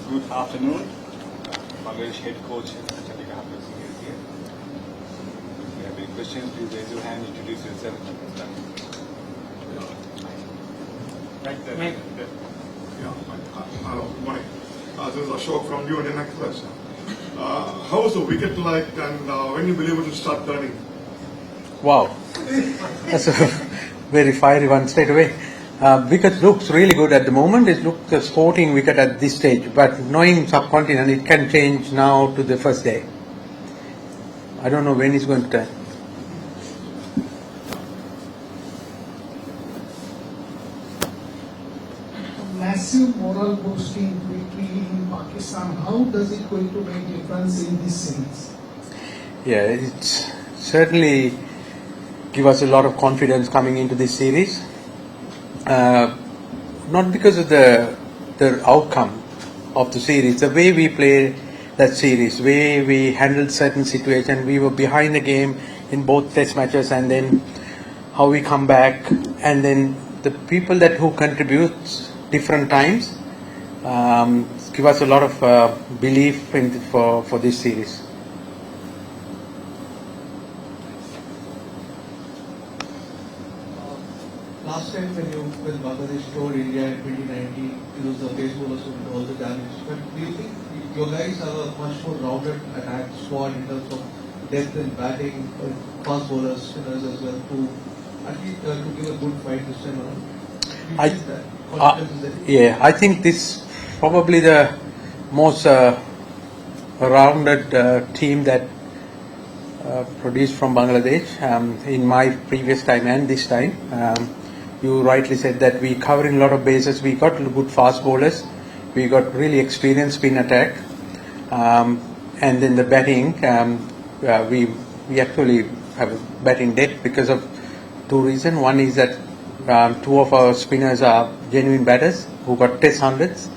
Good afternoon. Bangladesh head coach Chandika Hathurusingha is here. If you have any questions, please raise your hand, introduce yourself. Right there. Hello, good morning. This is Ashok from New Indian Express. How is the wicket like, and when you believe it will start turning? Wow, that's a very fiery one straight away. Wicket looks really good at the moment. It looks a sporting wicket at this stage, but knowing subcontinent, it can change now to the first day. I don't know when it's going to turn. Massive moral boosting victory in Pakistan. How does it going to make difference in this series? Yeah, it's certainly give us a lot of confidence coming into this series. Not because of the outcome of the series, the way we play that series, way we handled certain situations. We were behind the game in both test matches, and then how we come back, and then the people who contribute different times give us a lot of belief for this series. Last time when Bangladesh toured India in 2019, it was the pace bowlers who did all the damage. But do you think your guys have a much more rounded attack squad in terms of depth in batting, fast bowlers, spinners as well, to at least to give a good fight this time around? Yeah, I think this probably the most rounded team that produced from Bangladesh in my previous time and this time. You rightly said that we covering a lot of bases. We got good fast bowlers. We got really experienced spin attack, and then the batting. We actually have a batting depth because of two reasons. One is that two of our spinners are genuine batters who got test hundreds,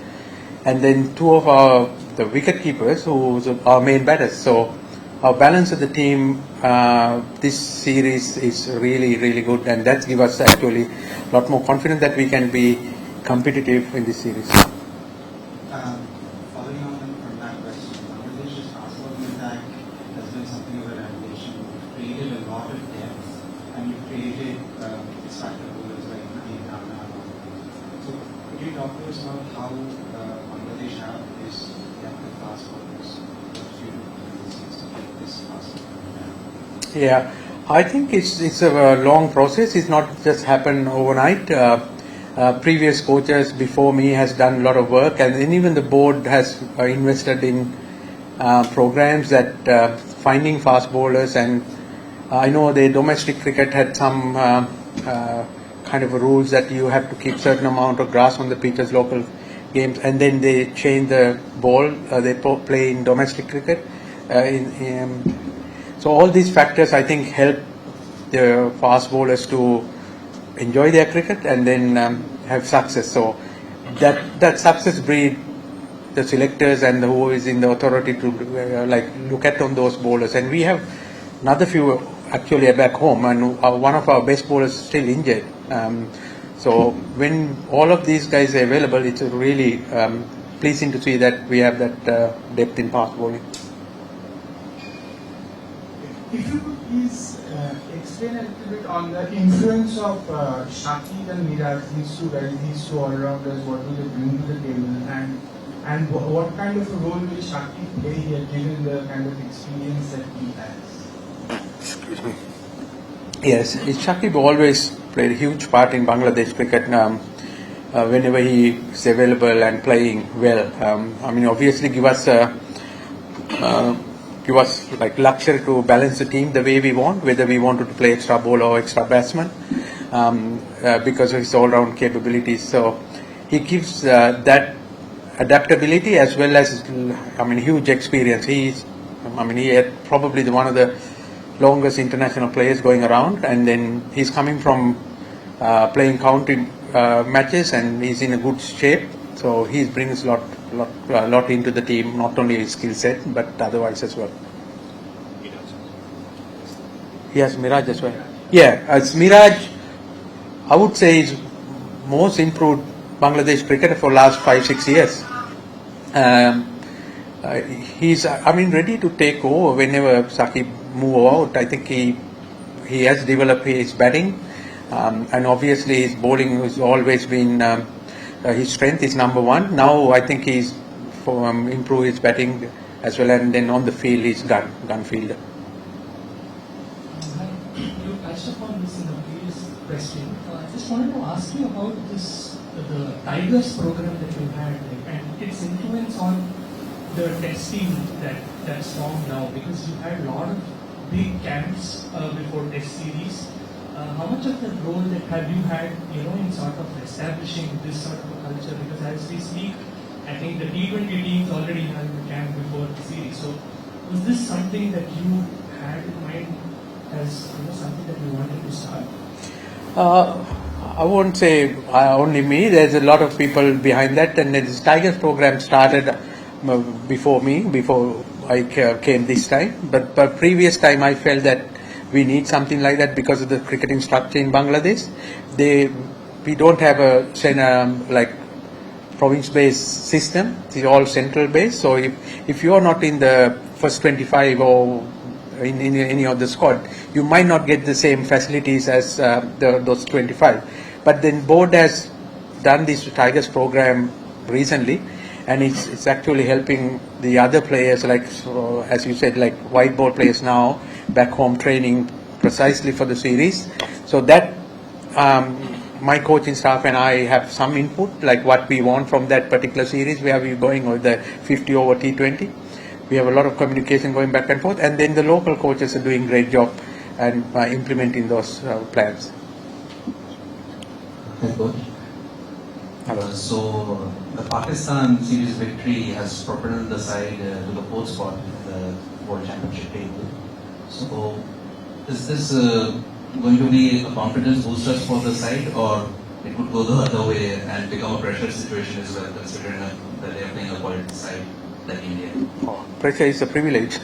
and then two of the wicket keepers who are our main batters. So our balance of the team this series is really good, and that gives us actually a lot more confidence that we can be competitive in this series. Following on from that question, Bangladesh's fast bowling attack has been something of a revelation. You've created a lot of depth, and you've created extractive bowlers like Dhaka. So could you talk to us about how Bangladesh have this depth of fast bowlers? Yeah, I think it's a long process. It's not just happened overnight. Previous coaches before me has done a lot of work, and then even the board has invested in programs that finding fast bowlers. And I know the domestic cricket had some kind of rules that you have to keep certain amount of grass on the pitch as local games, and then they change the ball they play in domestic cricket. So all these factors, I think, help the fast bowlers to enjoy their cricket and then have success. So that success breed the selectors and who is in the authority to look at on those bowlers. And we have another few actually back home, and one of our best bowlers is still injured. So when all of these guys are available, it's really pleasing to see that we have that depth in fast bowling. If you could please explain a little bit on the influence of Shakib and Miraj, these two guys, these two all-rounders, what do they bring to the table, and what kind of a role will Shakib play here given the kind of experience that he has? Excuse me. Yes, Shakib always played a huge part in Bangladesh cricket whenever he is available and playing well. I mean, obviously give us like luxury to balance the team the way we want, whether we wanted to play extra bowler or extra batsman, because of his all-round capabilities. So he gives that adaptability as well as, huge experience. He had probably one of the longest international players going around, and then he's coming from playing county matches, and he's in a good shape. So he brings a lot into the team, not only his skill set but otherwise as well. Yes, Miraj as well. Yeah, as Miraj, I would say is most improved Bangladesh cricketer for last 5-6 years. He's, ready to take over whenever Saqib move out. I think he has developed his batting, and obviously his bowling has always been his strength is number one. Now I think he's improved his batting as well, and then on the field he's gun fielder. You touched upon this in the previous question. I just wanted to ask you about the Tigers program that you had, and its influence on the testing that's formed now, because you had a lot of big camps before test series. How much of the role that have you had, in sort of establishing this sort of a culture? Because as we speak, I think the T20 teams already have a camp before the series. So was this something that you had in mind as something that you wanted to start? I won't say only me. There's a lot of people behind that, and this Tigers program started before me, before I came this time. But previous time I felt that we need something like that because of the cricketing structure in Bangladesh. We don't have a province-based system. It's all central-based. So if you are not in the first 25 or in any of the squad, you might not get the same facilities as those 25. But then board has done this Tigers program recently, and it's actually helping the other players, as you said, like white ball players now back home training precisely for the series. So that my coaching staff and I have some input, like what we want from that particular series, where we're going with the 50 over T20. We have a lot of communication going back and forth, and then the local coaches are doing a great job and implementing those plans. Hi, Coach. So the Pakistan series victory has propelled the side to the fourth spot in the World Championship table. So is this going to be a confidence booster for the side, or it could go the other way and become a pressure situation as well, considering that they are playing a quality side like India? Pressure is a privilege.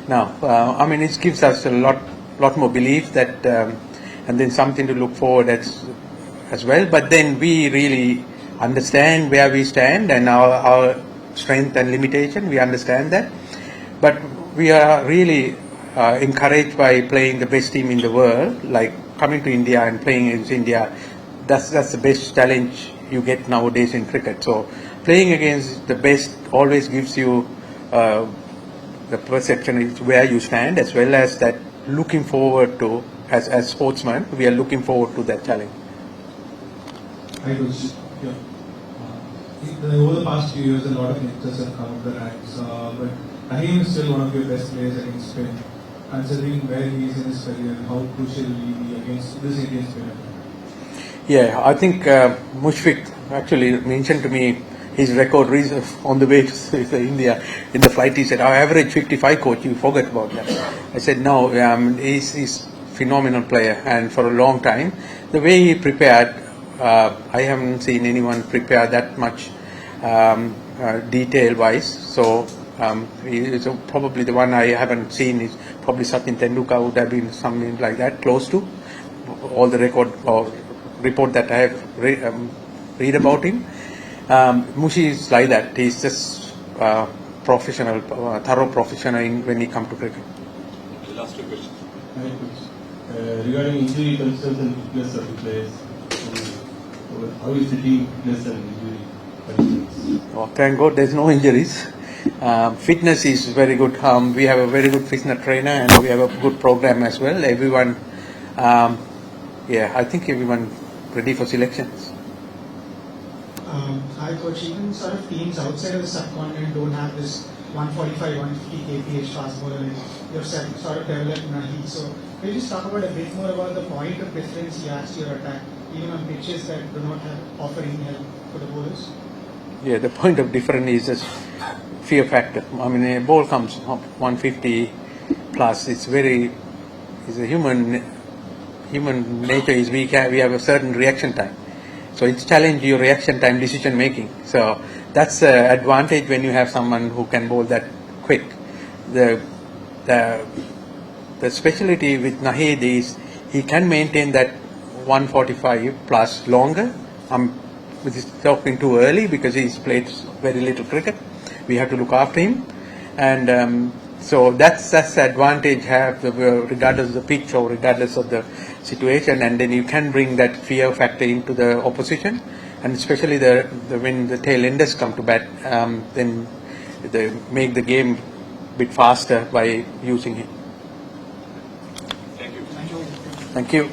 Now, it gives us a lot more belief that, and then something to look forward as well. But then we really understand where we stand and our strength and limitation. We understand that, but we are really encouraged by playing the best team in the world, like coming to India and playing against India. That's the best challenge you get nowadays in cricket. So playing against the best always gives you the perception is where you stand, as well as that looking forward to, as sportsmen, we are looking forward to that challenge. Hi, Coach. Yeah. Over the past few years, a lot of youngsters have come up the ranks, but Rahim is still one of your best players against spin. Considering where he is in his career, how crucial will he be against this Indian spinner? Yeah, I think Mushfiq actually mentioned to me his record on the way to India. In the flight, he said, "I average 55, coach, you forget about that." I said, "No, he's phenomenal player, and for a long time, the way he prepared, I haven't seen anyone prepare that much detail-wise. So he is probably the one I haven't seen is probably Sachin Tendulkar would have been something like that, close to all the record or report that I have read about him. Mushi is like that. He's just professional, thorough professional when he comes to cricket." The last two questions. Hi, Coach. Regarding injury concerns and fitness of the players, how is the team fitness and injury concerns? Oh, thank God there's no injuries. Fitness is very good. We have a very good fitness trainer, and we have a good program as well. Everyone, I think everyone ready for selections. Hi, Coach. Even sort of teams outside of the subcontinent don't have this 145, 150 kph fast bowler. You've sort of developed Nahi. So can you just talk about a bit more about the point of difference he adds to your attack, even on pitches that do not offer any help for the bowlers? Yeah, the point of difference is just fear factor. A ball comes up 150 plus. It's a human nature is we have a certain reaction time. So it's challenge your reaction time, decision making. So that's an advantage when you have someone who can bowl that quick. The specialty with Nahid is he can maintain that 145 plus longer. Which is talking too early because he's played very little cricket. we have to look after him, and so that's the advantage have regardless of the pitch or regardless of the situation, and then you can bring that fear factor into the opposition, and especially when the tail enders come to bat, then they make the game a bit faster by using him. Thank you. Thank you.